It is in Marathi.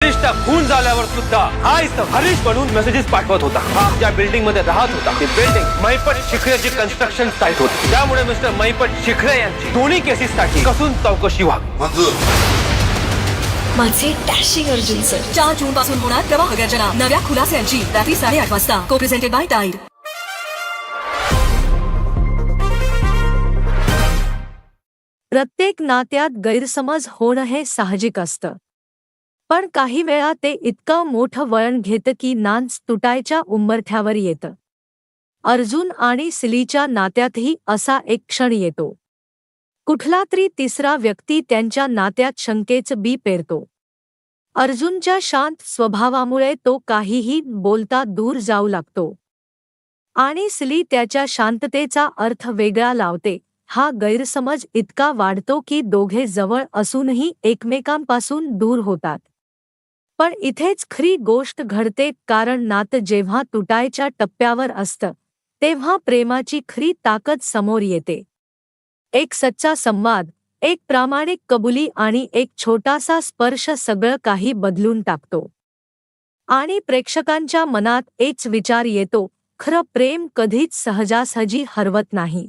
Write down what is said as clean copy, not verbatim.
हरीशचा खून झाल्यावर सुद्धा हा इथं हरीश म्हणून मेसेजेस पाठवत होता. हा ज्या बिल्डिंग मध्ये राहत होता ती बिल्डिंग मैपत शिखरेची कन्स्ट्रक्शन साईट होती. त्यामुळे मिस्टर मैपत शिखरे यांची दोन्ही केसेस साठी कसून चौकशी व्हावी. मंजूर. माझे डॅशिंग अर्जुन सर 4 जून पासून होणार प्रवाह गर्जना नव्या खुलास्यांची रात्री 8:30 वाजता. को प्रेझेंटेड बाय टाईड. प्रत्येक नात्यात गैरसमज होणं हे साहजिक असतं. पण काही वेळा ते इतकं मोठं वळण घेतं की नांच तुटायच्या उंबरठ्यावर येतं. अर्जुन आणि सिलीच्या नात्यातही असा एक क्षण येतो. कुठला तरी तिसरा व्यक्ती त्यांच्या नात्यात शंकेचं बी पेरतो. अर्जुनच्या शांत स्वभावामुळे तो काहीही बोलता दूर जाऊ लागतो आणि सिली त्याच्या शांततेचा अर्थ वेगळा लावते. हा गैरसमज इतका वाढतो की दोघे जवळ असूनही एकमेकांपासून दूर होतात. पण इथेच खरी गोष्ट घडते, कारण नातं जेव्हा तुटायच्या टप्प्यावर असतं तेव्हा प्रेमाची खरी ताकद समोर येते. एक सच्चा संवाद, एक प्रामाणिक कबुली आणि एक छोटासा स्पर्श सगळं काही बदलून टाकतो. आणि प्रेक्षकांच्या मनात एकच विचार येतो, खरं प्रेम कधीच सहजासहजी हरवत नाही.